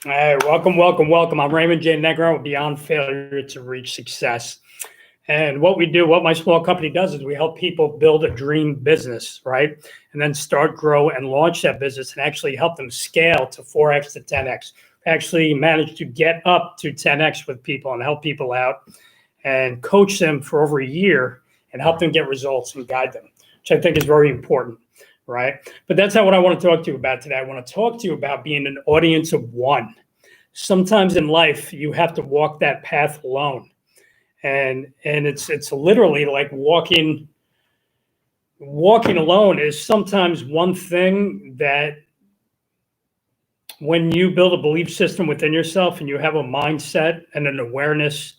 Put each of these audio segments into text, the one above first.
All right, welcome. I'm Raymond J. Negro with Beyond Failure to Reach Success. And what my small company does is we help people build a dream business, right? And then start, grow, and launch that business and actually help them scale to 4X to 10X. Actually manage to get up to 10X with people and help people out and coach them for over a year and help them get results and guide them, which I think is very important, right? But that's not what I want to talk to you about today. I want to talk to you about being an audience of one. Sometimes in life, you have to walk that path alone. And it's literally like walking alone is sometimes one thing that when you build a belief system within yourself and you have a mindset and an awareness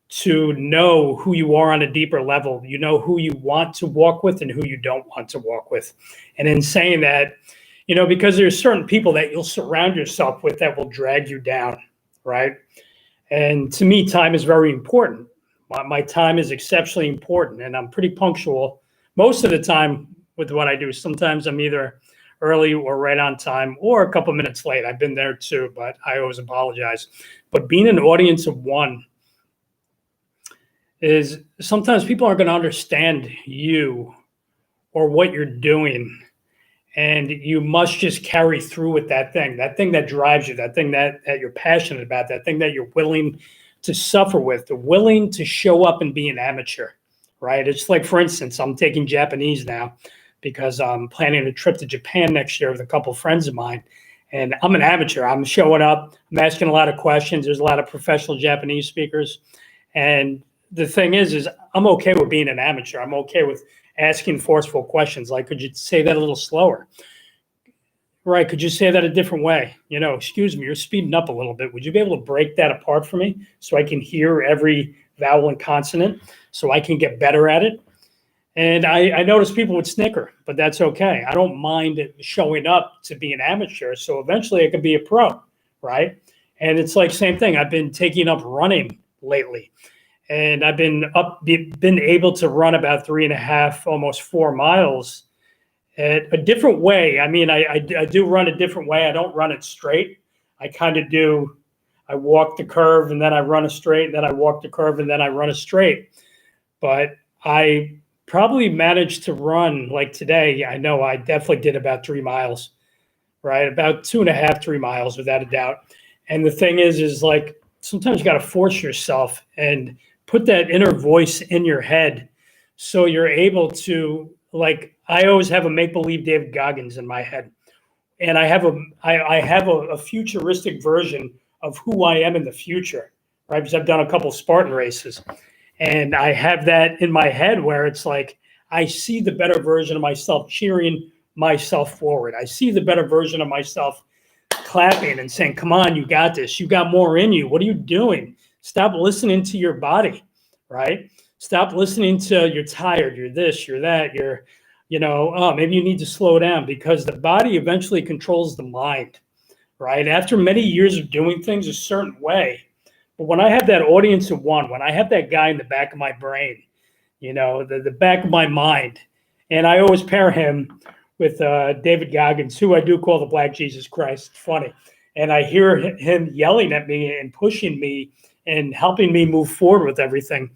to know who you are on a deeper level, you know who you want to walk with and who you don't want to walk with. And in saying that, because there's certain people that you'll surround yourself with that will drag you down, right? And to me, time is very important. My time is exceptionally important, and I'm pretty punctual most of the time with what I do. Sometimes I'm either early or right on time or a couple minutes late. I've been there too, but I always apologize. But being an audience of one is sometimes people aren't going to understand you or what you're doing. And you must just carry through with that thing that drives you, that thing that you're passionate about, that thing that you're willing to suffer with, the willing to show up and be an amateur, right? It's like, for instance, I'm taking Japanese now because I'm planning a trip to Japan next year with a couple of friends of mine. And I'm an amateur. I'm showing up. I'm asking a lot of questions. There's a lot of professional Japanese speakers. And the thing is I'm okay with being an amateur. I'm okay with asking forceful questions. Like, could you say that a little slower? Right. Could you say that a different way? Excuse me, you're speeding up a little bit. Would you be able to break that apart for me so I can hear every vowel and consonant so I can get better at it? And I notice people would snicker, but that's okay. I don't mind showing up to be an amateur. So eventually I could be a pro, right? And it's like same thing. I've been taking up running lately. And I've been able to run about 3.5, almost 4 miles at a different way. I mean, I do run a different way. I don't run it straight. I kind of do. I walk the curve and then I run a straight, and then I walk the curve and then I run a straight. But I probably managed to run like today. I know I definitely did about 3 miles, right? About 2.5, 3 miles without a doubt. And the thing is like sometimes you got to force yourself and put that inner voice in your head so you're able to, like, I always have a make-believe David Goggins in my head. And I have a futuristic version of who I am in the future, right? Because I've done a couple of Spartan races. And I have that in my head where it's like, I see the better version of myself cheering myself forward. I see the better version of myself clapping and saying, come on, you got this. You got more in you. What are you doing? Stop listening to your body, right? Stop listening to you're tired, you're this, you're that, maybe you need to slow down, because the body eventually controls the mind, right? After many years of doing things a certain way, but when I have that audience of one, when I have that guy in the back of my brain, the back of my mind, and I always pair him with David Goggins, who I do call the Black Jesus Christ. It's funny. And I hear him yelling at me and pushing me and helping me move forward with everything.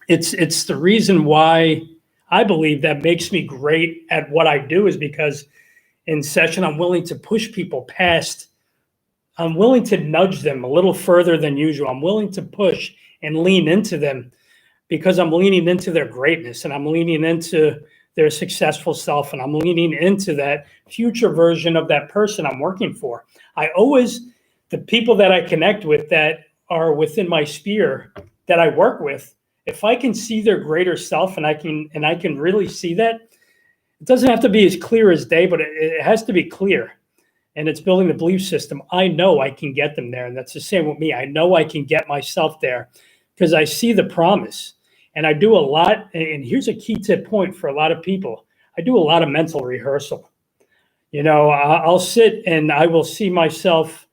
It's the reason why I believe that makes me great at what I do, is because in session, I'm willing to push people past. I'm willing to nudge them a little further than usual. I'm willing to push and lean into them because I'm leaning into their greatness and I'm leaning into their successful self, and I'm leaning into that future version of that person I'm working for. The people that I connect with that are within my sphere that I work with, if I can see their greater self and I can really see that, it doesn't have to be as clear as day, but it has to be clear. And it's building the belief system. I know I can get them there. And that's the same with me. I know I can get myself there because I see the promise. And I do a lot. And here's a key tip point for a lot of people. I do a lot of mental rehearsal. I'll sit and I will see myself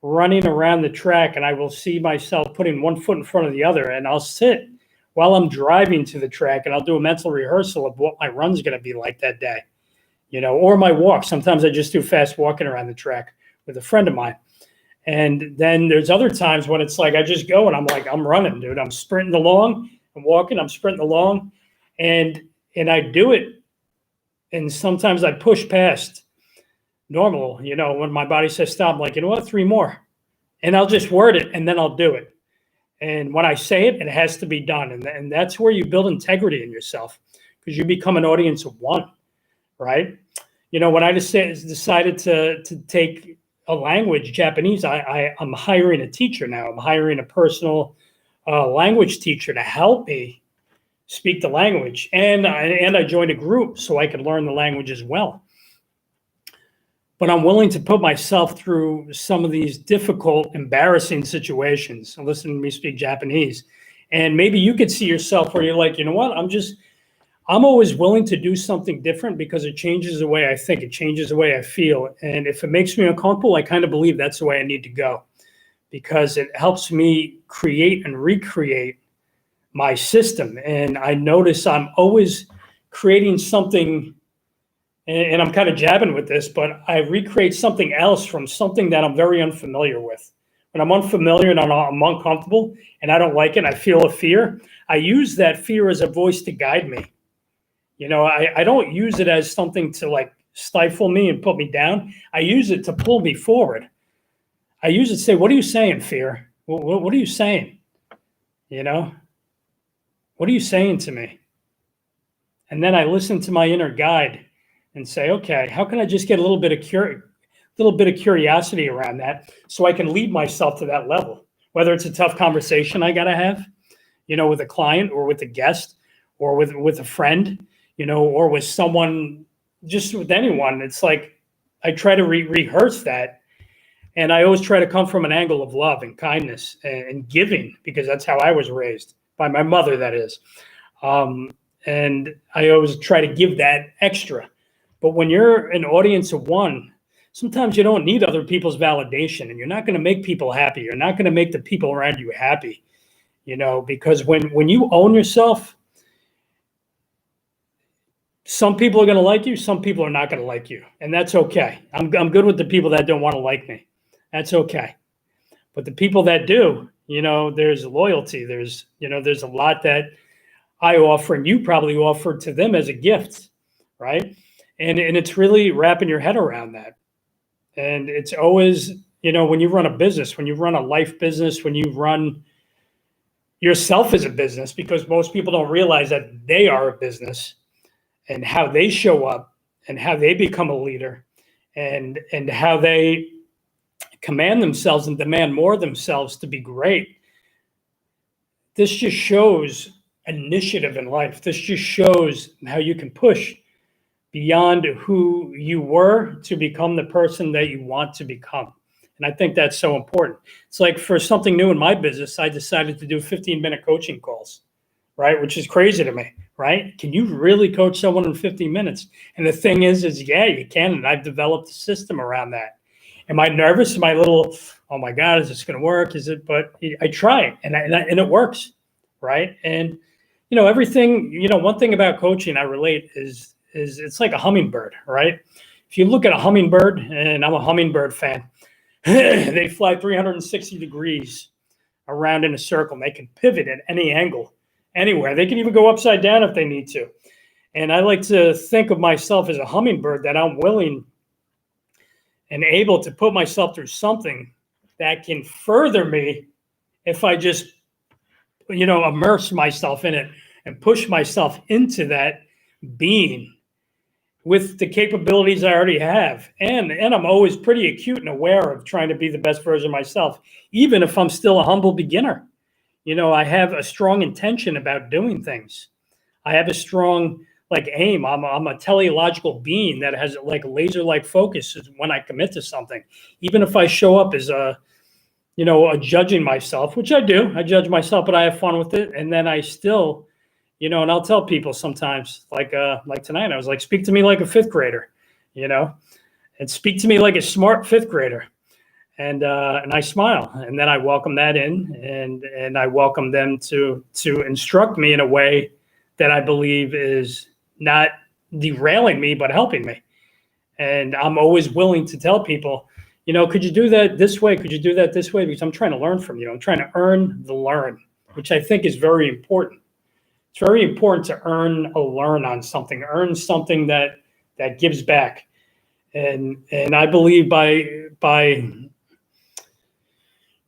running around the track, and I will see myself putting one foot in front of the other. And I'll sit while I'm driving to the track and I'll do a mental rehearsal of what my run's going to be like that day. Or my walk. Sometimes I just do fast walking around the track with a friend of mine. And then there's other times when it's like I just go and I'm like, I'm running, dude. I'm sprinting along, I'm walking, I'm sprinting along, and I do it. And sometimes I push past normal, when my body says stop, I'm like, you know what, 3 more. And I'll just word it and then I'll do it. And when I say it, it has to be done. And that's where you build integrity in yourself, because you become an audience of one, right? When I just decided to take a language, Japanese, I'm hiring a teacher now. I'm hiring a personal language teacher to help me speak the language. And I joined a group so I could learn the language as well. But I'm willing to put myself through some of these difficult, embarrassing situations. Listen to me speak Japanese. And maybe you could see yourself where you're like, you know what? I'm always willing to do something different because it changes the way I think. It changes the way I feel. And if it makes me uncomfortable, I kind of believe that's the way I need to go, because it helps me create and recreate my system. And I notice I'm always creating something. And I'm kind of jabbing with this, but I recreate something else from something that I'm very unfamiliar with. When I'm unfamiliar and I'm uncomfortable and I don't like it, and I feel a fear, I use that fear as a voice to guide me. I don't use it as something to like stifle me and put me down. I use it to pull me forward. I use it to say, what are you saying, fear? What are you saying? What are you saying to me? And then I listen to my inner guide and say, okay, how can I just get a little bit of curiosity around that so I can lead myself to that level, whether it's a tough conversation I got to have, with a client or with a guest or with a friend, or with someone, just with anyone. It's like I try to rehearse that. And I always try to come from an angle of love and kindness and giving, because that's how I was raised, by my mother, that is. And I always try to give that extra. But when you're an audience of one, sometimes you don't need other people's validation, and you're not going to make people happy. You're not going to make the people around you happy, because when you own yourself, some people are going to like you, some people are not going to like you, and that's okay. I'm good with the people that don't want to like me. That's okay. But the people that do, there's loyalty. There's a lot that I offer, and you probably offer to them as a gift, right? And it's really wrapping your head around that. And it's always, when you run a business, when you run a life business, when you run yourself as a business, because most people don't realize that they are a business, and how they show up and how they become a leader and how they command themselves and demand more of themselves to be great. This just shows initiative in life. This just shows how you can push beyond who you were to become the person that you want to become. And I think that's so important. It's like, for something new in my business, I decided to do 15-minute coaching calls, right? Which is crazy to me, right? Can you really coach someone in 15 minutes? And the thing is yeah, you can. And I've developed a system around that. Am I nervous? Am I a little, oh my God, is this going to work? Is it? But I try it and it works, right? And, everything, one thing about coaching I relate is it's like a hummingbird, right? If you look at a hummingbird, and I'm a hummingbird fan, they fly 360 degrees around in a circle, and they can pivot at any angle, anywhere. They can even go upside down if they need to. And I like to think of myself as a hummingbird, that I'm willing and able to put myself through something that can further me if I just, immerse myself in it and push myself into that being with the capabilities I already have. And I'm always pretty acute and aware of trying to be the best version of myself, even if I'm still a humble beginner. I have a strong intention about doing things. I have a strong aim. I'm a teleological being that has laser-like focus when I commit to something. Even if I show up as a judging myself, which I do, I judge myself, but I have fun with it. And then I still, and I'll tell people sometimes, like tonight, I was like, speak to me like a fifth grader, and speak to me like a smart fifth grader. And I smile, and then I welcome that in, and I welcome them to instruct me in a way that I believe is not derailing me, but helping me. And I'm always willing to tell people, Could you do that this way? Could you do that this way? Because I'm trying to learn from you. I'm trying to earn the learn, which I think is very important. It's very important to earn a learn on something, earn something that gives back. And I believe by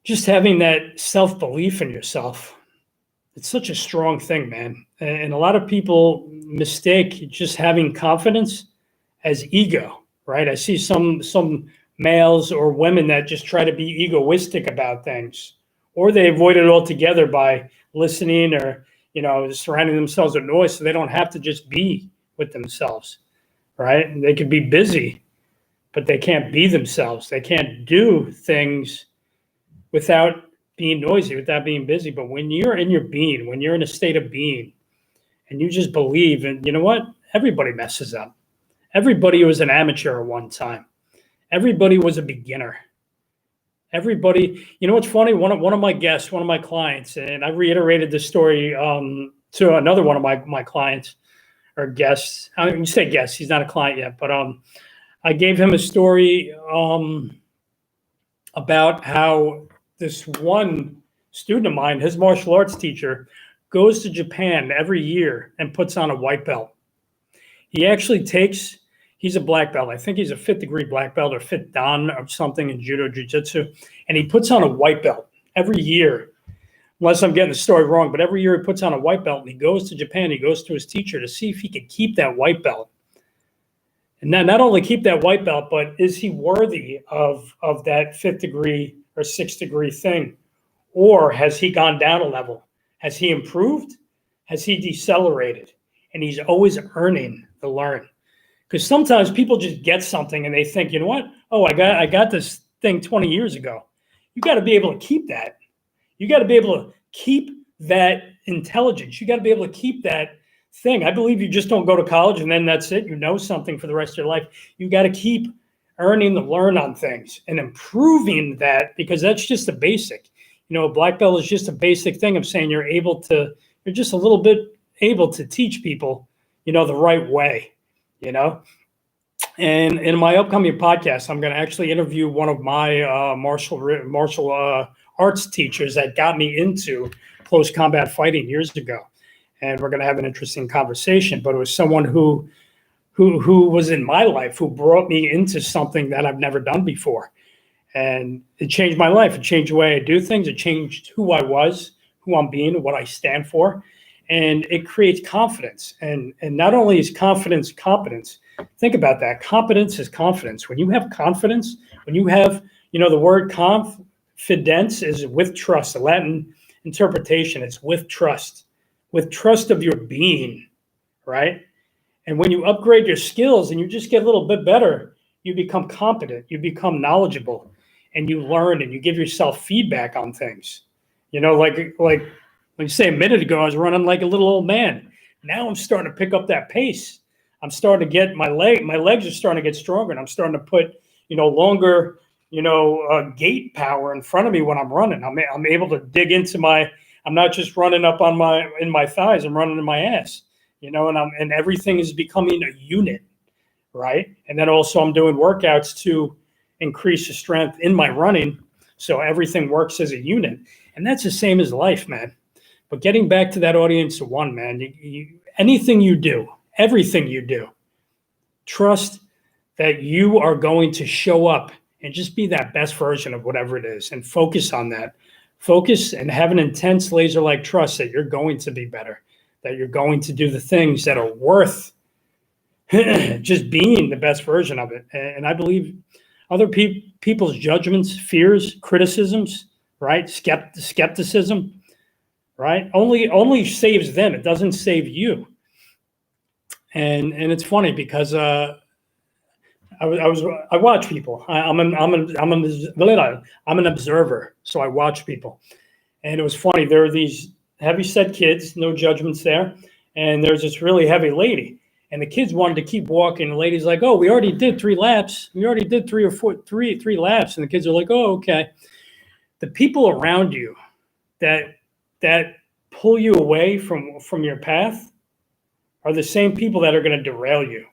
just having that self-belief in yourself, it's such a strong thing, man. And a lot of people mistake just having confidence as ego, right? I see some males or women that just try to be egoistic about things, or they avoid it altogether by listening or surrounding themselves with noise, so they don't have to just be with themselves, right? And they could be busy, but they can't be themselves. They can't do things without being noisy, without being busy. But when you're in your being, when you're in a state of being, and you just believe, and you know what? Everybody messes up. Everybody was an amateur at one time. Everybody was a beginner. Everybody, what's funny? One of my guests, one of my clients, and I reiterated this story to another one of my clients or guests. I mean, you say guest, he's not a client yet, but I gave him a story about how this one student of mine, his martial arts teacher, goes to Japan every year and puts on a white belt. He actually he's a black belt. I think he's a 5th degree black belt or 5th dan or something in judo jiu-jitsu. And he puts on a white belt every year, unless I'm getting the story wrong, but every year he puts on a white belt and he goes to Japan, he goes to his teacher to see if he could keep that white belt. And not only keep that white belt, but is he worthy of that 5th degree or 6th degree thing? Or has he gone down a level? Has he improved? Has he decelerated? And he's always earning the learn. Because sometimes people just get something and they think, you know what? Oh, I got this thing 20 years ago. You got to be able to keep that. You got to be able to keep that intelligence. You got to be able to keep that thing. I believe you just don't go to college and then that's it. You know something for the rest of your life. You got to keep earning the learn on things and improving that, because that's just the basic. A black belt is just a basic thing of saying you're just a little bit able to teach people, the right way. And in my upcoming podcast, I'm going to actually interview one of my martial arts teachers that got me into close combat fighting years ago, and we're going to have an interesting conversation. But it was someone who was in my life, who brought me into something that I've never done before, and it changed my life. It changed the way I do things. It changed who I was, who I'm being, what I stand for. And it creates confidence. And not only is confidence competence, think about that. Competence is confidence. When you have confidence, when you have, the word confidence is with trust. The Latin interpretation is with trust of your being, right? And when you upgrade your skills and you just get a little bit better, you become competent, you become knowledgeable, and you learn and you give yourself feedback on things. Like you say, a minute ago, I was running like a little old man. Now I'm starting to pick up that pace. I'm starting to get my legs are starting to get stronger, and I'm starting to put, longer, gait power in front of me when I'm running. I'm able to dig into I'm not just running up in my thighs. I'm running in my ass, and everything is becoming a unit, right? And then also I'm doing workouts to increase the strength in my running, so everything works as a unit. And that's the same as life, man. But getting back to that audience of one, man, anything you do, everything you do, trust that you are going to show up and just be that best version of whatever it is, and focus on that. Focus and have an intense laser-like trust that you're going to be better, that you're going to do the things that are worth just being the best version of it. And I believe other people's judgments, fears, criticisms, right? Skepticism, right? Only saves them. It doesn't save you. And it's funny because I watch people. I'm an observer, so I watch people. And it was funny. There are these heavy-set kids, no judgments there, and there's this really heavy lady. And the kids wanted to keep walking. The lady's like, "Oh, we already did 3 laps. We already did three laps." And the kids are like, "Oh, okay." The people around you that pull you away from your path are the same people that are going to derail you.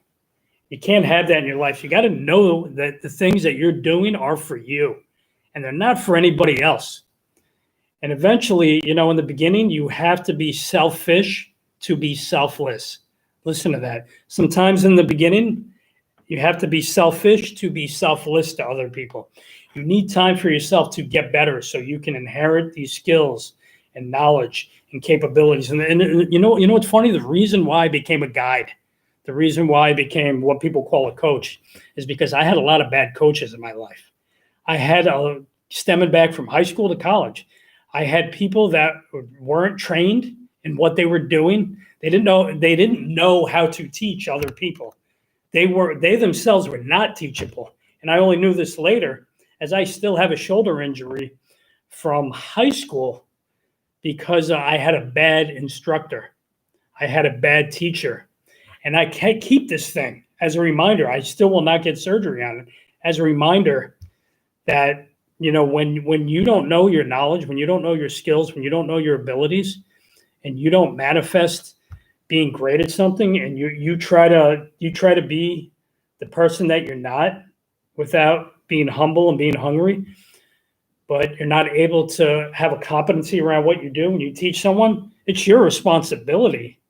You can't have that in your life. You got to know that the things that you're doing are for you and they're not for anybody else. And eventually, in the beginning, you have to be selfish to be selfless. Listen to that. Sometimes in the beginning, you have to be selfish to be selfless to other people. You need time for yourself to get better so you can inherit these skills and knowledge and capabilities. And you know what's funny? The reason why I became a guide, the reason why I became what people call a coach is because I had a lot of bad coaches in my life. I had stemming back from high school to college. I had people that weren't trained in what they were doing. They didn't know how to teach other people. They themselves were not teachable. And I only knew this later, as I still have a shoulder injury from high school because I had a bad instructor. I had a bad teacher. And I can't keep this thing as a reminder. I still will not get surgery on it. As a reminder that, when you don't know your knowledge, when you don't know your skills, when you don't know your abilities, and you don't manifest being great at something, and you try to be the person that you're not without being humble and being hungry, but you're not able to have a competency around what you do when you teach someone, it's your responsibility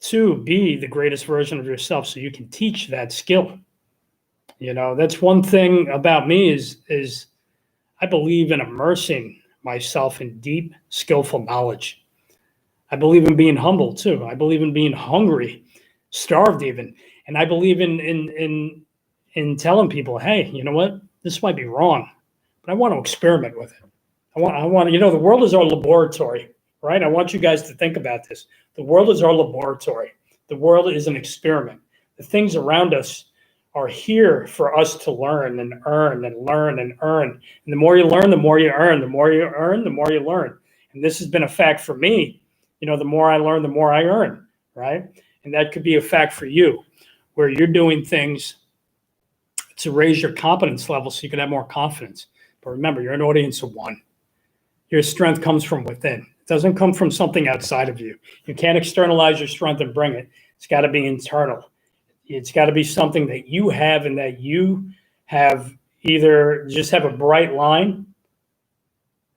to be the greatest version of yourself so you can teach that skill. That's one thing about me is I believe in immersing myself in deep, skillful knowledge. I believe in being humble too. I believe in being hungry, starved even. And I believe in telling people, hey, you know what? This might be wrong, but I want to experiment with it. I want the world is our laboratory, right? I want you guys to think about this. The world is our laboratory. The world is an experiment. The things around us are here for us to learn and earn and learn and earn. And the more you learn, the more you earn. The more you earn, the more you learn. And this has been a fact for me. The more I learn, the more I earn, right? And that could be a fact for you, where you're doing things to raise your competence level so you can have more confidence. But remember, you're an audience of one. Your strength comes from within. It doesn't come from something outside of you. You can't externalize your strength and bring it. It's got to be internal. It's got to be something that you have and that you have either just have a bright line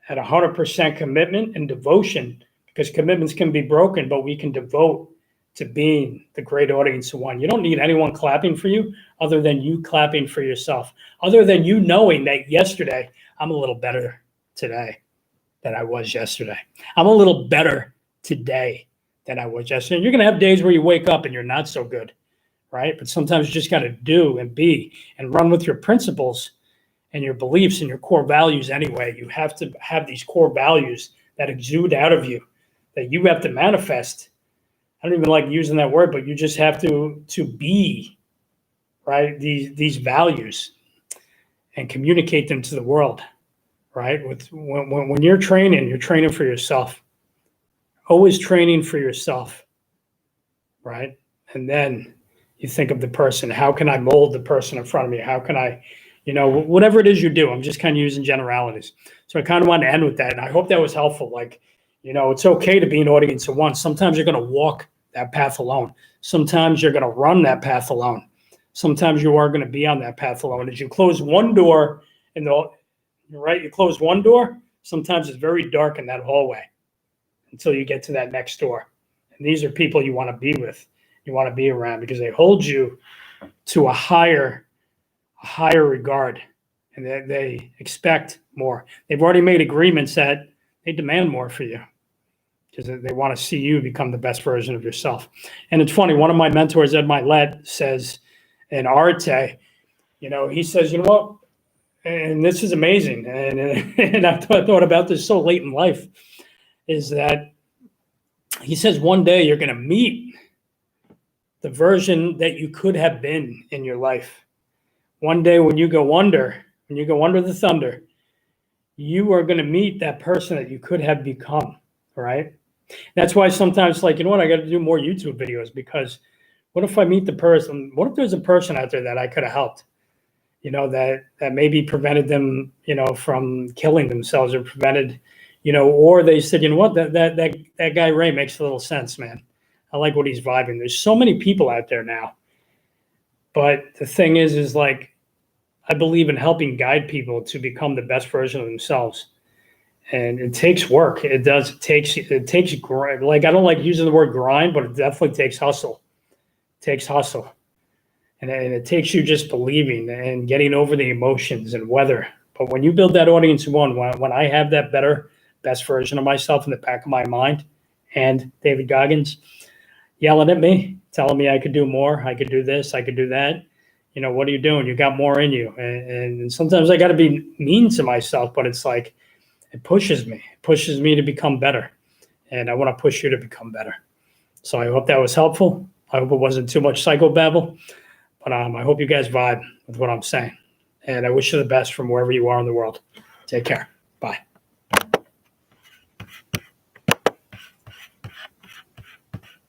at 100% commitment and devotion, because commitments can be broken, but we can devote to being the great audience of one. You don't need anyone clapping for you other than you clapping for yourself, other than you knowing that yesterday, I'm a little better today than I was yesterday. I'm a little better today than I was yesterday. And you're going to have days where you wake up and you're not so good, right? But sometimes you just got to do and be and run with your principles and your beliefs and your core values anyway. You have to have these core values that exude out of you, that you have to manifest. I don't even like using that word, but you just have to be, right, these values and communicate them to the world, right? When you're training for yourself. Always training for yourself, right? And then you think of the person. How can I mold the person in front of me? How can I, whatever it is you do, I'm just kind of using generalities. So I kind of want to end with that. And I hope that was helpful. Like, it's okay to be an audience of one. Sometimes you're going to walk that path alone. Sometimes you're going to run that path alone. Sometimes you are going to be on that path alone. As you close one door you close one door, sometimes it's very dark in that hallway until you get to that next door. And these are people you want to be with, you want to be around, because they hold you to a higher regard, and they expect more. They've already made agreements that they demand more for you because they want to see you become the best version of yourself. And it's funny, one of my mentors, Ed Milet, says in Arte, he says, you know what, and this is amazing, and I thought about this so late in life, is that he says one day you're going to meet the version that you could have been in your life. One day when you go under the thunder, you are going to meet that person that you could have become, right? That's why sometimes, like, I got to do more YouTube videos, because what if I meet the person? What if there's a person out there that I could have helped? That maybe prevented them, from killing themselves, or prevented, or they said, you know what, that guy Ray makes a little sense, man. I like what he's vibing. There's so many people out there now But the thing is like, I believe in helping guide people to become the best version of themselves. And it takes work. It does. It takes grind. Like, I don't like using the word grind, but it definitely takes hustle. It takes hustle. And it takes you just believing and getting over the emotions and weather. But when you build that audience one, when I have that best version of myself in the back of my mind, and David Goggins yelling at me, telling me I could do more, I could do this, I could do that. What are you doing? You got more in you. And sometimes I got to be mean to myself, but it's like, it pushes me. It pushes me to become better. And I want to push you to become better. So I hope that was helpful. I hope it wasn't too much psychobabble. But I hope you guys vibe with what I'm saying. And I wish you the best from wherever you are in the world. Take care. Bye.